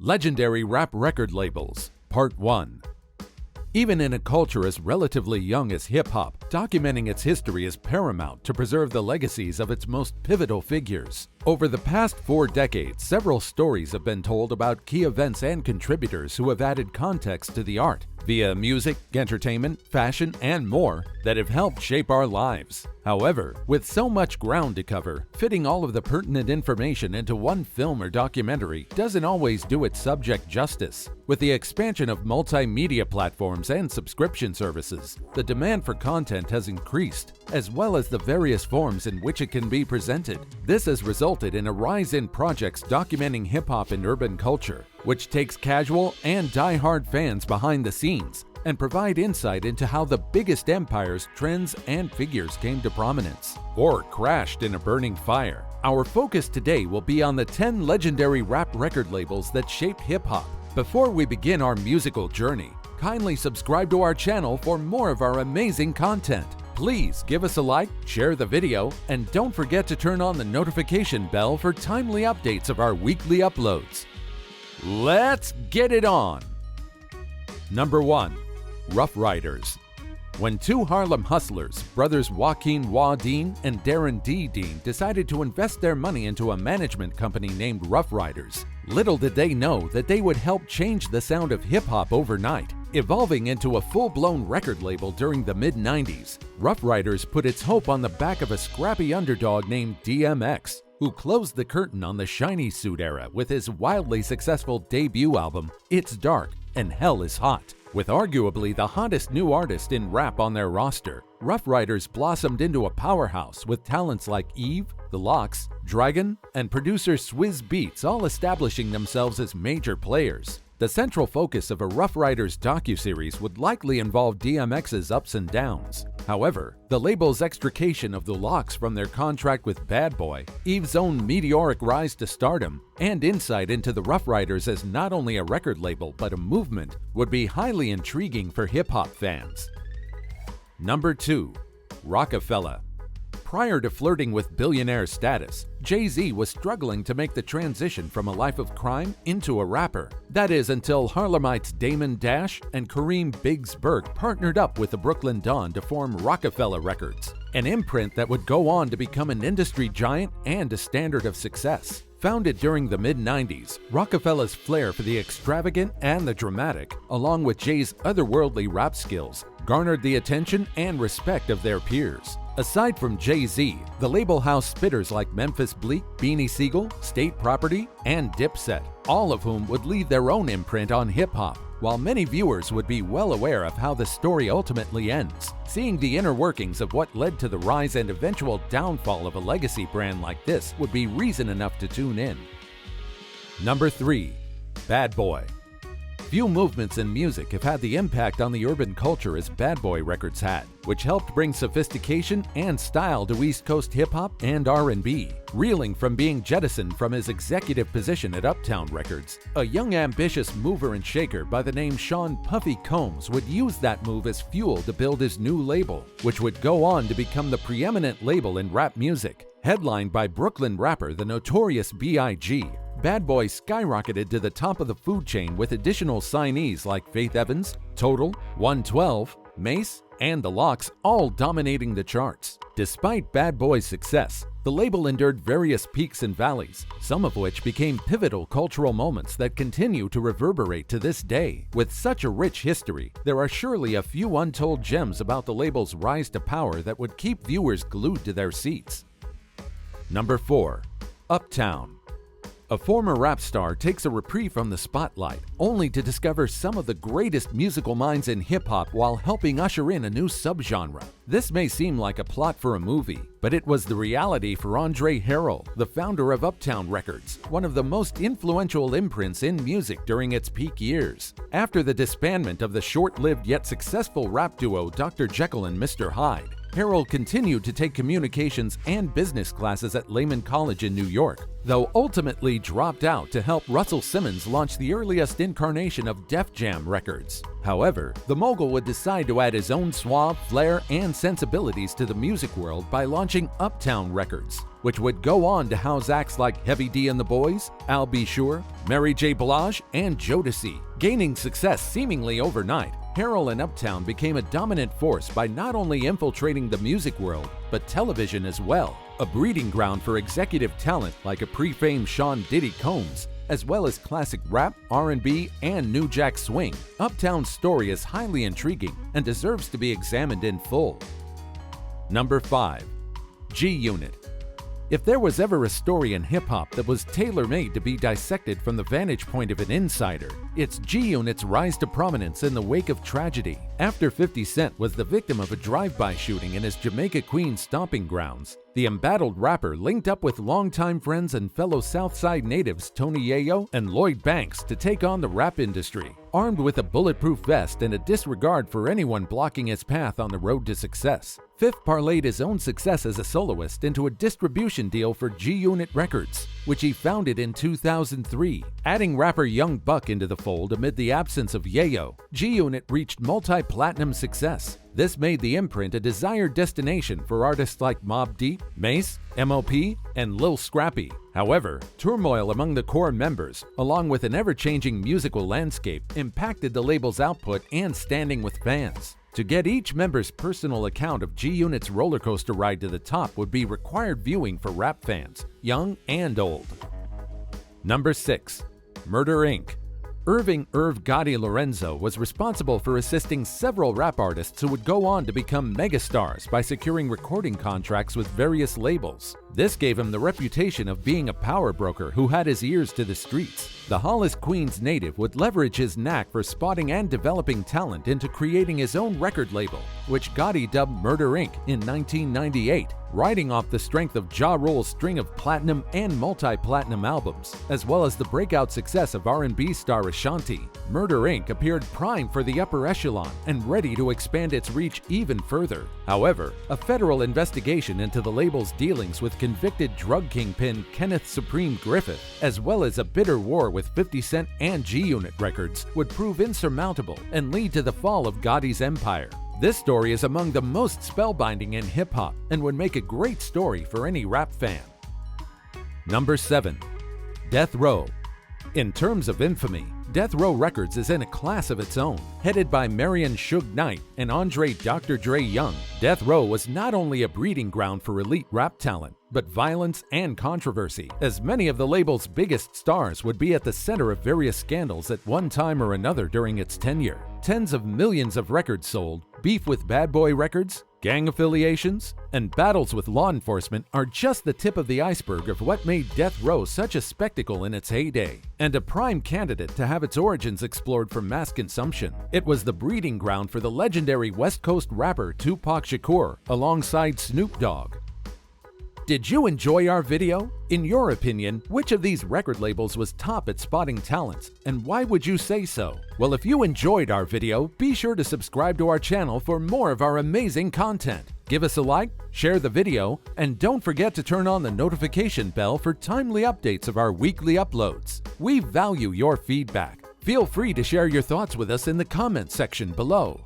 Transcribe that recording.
Legendary Rap Record Labels, Part 1. Even in a culture as relatively young as hip-hop, documenting its history is paramount to preserve the legacies of its most pivotal figures. Over the past 4 decades, several stories have been told about key events and contributors who have added context to the art, via music, entertainment, fashion, and more, that have helped shape our lives. However, with so much ground to cover, fitting all of the pertinent information into one film or documentary doesn't always do its subject justice. With the expansion of multimedia platforms and subscription services, the demand for content has increased, as well as the various forms in which it can be presented. This has resulted in a rise in projects documenting hip-hop and urban culture, which takes casual and die-hard fans behind the scenes and provide insight into how the biggest empires, trends, and figures came to prominence, or crashed in a burning fire. Our focus today will be on the 10 legendary rap record labels that shaped hip-hop. Before we begin our musical journey, kindly subscribe to our channel for more of our amazing content. Please give us a like, share the video, and don't forget to turn on the notification bell for timely updates of our weekly uploads. Let's get it on! Number 1. Rough Riders. When two Harlem hustlers, brothers Joaquin Wah Dean and Darren D. Dean, decided to invest their money into a management company named Rough Riders, little did they know that they would help change the sound of hip-hop overnight, evolving into a full-blown record label during the mid-90s. Rough Riders put its hope on the back of a scrappy underdog named DMX, who closed the curtain on the shiny suit era with his wildly successful debut album, It's Dark and Hell is Hot. With arguably the hottest new artist in rap on their roster, Rough Riders blossomed into a powerhouse with talents like Eve, The Lox, Dragon, and producer Swizz Beatz all establishing themselves as major players. The central focus of a Rough Riders docuseries would likely involve DMX's ups and downs. However, the label's extrication of The Lox from their contract with Bad Boy, Eve's own meteoric rise to stardom, and insight into the Rough Riders as not only a record label but a movement would be highly intriguing for hip-hop fans. Number 2. Rockefeller. Prior to flirting with billionaire status, Jay-Z was struggling to make the transition from a life of crime into a rapper. That is until Harlemites Damon Dash and Kareem Biggs Burke partnered up with the Brooklyn Dawn to form Rockefeller Records, an imprint that would go on to become an industry giant and a standard of success. Founded during the mid-90s, Rockefeller's flair for the extravagant and the dramatic, along with Jay's otherworldly rap skills, garnered the attention and respect of their peers. Aside from Jay-Z, the label housed spitters like Memphis Bleek, Beanie Sigel, State Property, and Dipset, all of whom would leave their own imprint on hip-hop. While many viewers would be well aware of how the story ultimately ends, seeing the inner workings of what led to the rise and eventual downfall of a legacy brand like this would be reason enough to tune in. Number 3. Bad Boy. Few movements in music have had the impact on the urban culture as Bad Boy Records had, which helped bring sophistication and style to East Coast hip-hop and R&B. Reeling from being jettisoned from his executive position at Uptown Records, a young ambitious mover and shaker by the name Sean Puffy Combs would use that move as fuel to build his new label, which would go on to become the preeminent label in rap music. Headlined by Brooklyn rapper the Notorious B.I.G., Bad Boy skyrocketed to the top of the food chain with additional signees like Faith Evans, Total, 112, Mace, and The Lox all dominating the charts. Despite Bad Boy's success, the label endured various peaks and valleys, some of which became pivotal cultural moments that continue to reverberate to this day. With such a rich history, there are surely a few untold gems about the label's rise to power that would keep viewers glued to their seats. Number 4. Uptown. A former rap star takes a reprieve from the spotlight, only to discover some of the greatest musical minds in hip-hop while helping usher in a new subgenre. This may seem like a plot for a movie, but it was the reality for Andre Harrell, the founder of Uptown Records, one of the most influential imprints in music during its peak years. After the disbandment of the short-lived yet successful rap duo Dr. Jekyll and Mr. Hyde, Harrell continued to take communications and business classes at Lehman College in New York, though ultimately dropped out to help Russell Simmons launch the earliest incarnation of Def Jam Records. However, the mogul would decide to add his own suave flair and sensibilities to the music world by launching Uptown Records, which would go on to house acts like Heavy D and the Boys, Al B. Sure, Mary J. Blige, and Jodeci. Gaining success seemingly overnight, Harrell and Uptown became a dominant force by not only infiltrating the music world, but television as well, a breeding ground for executive talent like a pre-famed Sean Diddy Combs, as well as classic rap, R&B, and New Jack Swing. Uptown's story is highly intriguing and deserves to be examined in full. Number 5. GUnit. If there was ever a story in hip-hop that was tailor-made to be dissected from the vantage point of an insider, it's GUnit's rise to prominence in the wake of tragedy. After 50 Cent was the victim of a drive-by shooting in his Jamaica Queens stomping grounds, the embattled rapper linked up with longtime friends and fellow Southside natives Tony Yayo and Lloyd Banks to take on the rap industry. Armed with a bulletproof vest and a disregard for anyone blocking his path on the road to success, Fifth parlayed his own success as a soloist into a distribution deal for GUnit Records, which he founded in 2003. Adding rapper Young Buck into the fold amid the absence of Yayo, GUnit reached multi-platinum success. This made the imprint a desired destination for artists like Mobb Deep, Mace, M.O.P, and Lil Scrappy. However, turmoil among the core members, along with an ever-changing musical landscape, impacted the label's output and standing with fans. To get each member's personal account of GUnit's rollercoaster ride to the top would be required viewing for rap fans, young and old. Number 6. Murder Inc. Irving Irv Gotti Lorenzo was responsible for assisting several rap artists who would go on to become megastars by securing recording contracts with various labels. This gave him the reputation of being a power broker who had his ears to the streets. The Hollis, Queens native would leverage his knack for spotting and developing talent into creating his own record label, which Gotti dubbed Murder Inc. in 1998, riding off the strength of Ja Rule's string of platinum and multi-platinum albums, as well as the breakout success of R&B star Ashanti. Murder Inc. appeared primed for the upper echelon and ready to expand its reach even further. However, a federal investigation into the label's dealings with convicted drug kingpin Kenneth Supreme Griffith, as well as a bitter war with 50 Cent and GUnit Records, would prove insurmountable and lead to the fall of Gotti's empire. This story is among the most spellbinding in hip-hop and would make a great story for any rap fan. Number 7. Death Row. In terms of infamy, Death Row Records is in a class of its own. Headed by Marion Suge Knight and Andre Dr. Dre Young, Death Row was not only a breeding ground for elite rap talent, but violence and controversy, as many of the label's biggest stars would be at the center of various scandals at one time or another during its tenure. Tens of millions of records sold, beef with Bad Boy Records, gang affiliations, and battles with law enforcement are just the tip of the iceberg of what made Death Row such a spectacle in its heyday, and a prime candidate to have its origins explored for mass consumption. It was the breeding ground for the legendary West Coast rapper Tupac Shakur alongside Snoop Dogg. Did you enjoy our video? In your opinion, which of these record labels was top at spotting talents, and why would you say so? Well, if you enjoyed our video, be sure to subscribe to our channel for more of our amazing content. Give us a like, share the video, and don't forget to turn on the notification bell for timely updates of our weekly uploads. We value your feedback. Feel free to share your thoughts with us in the comments section below.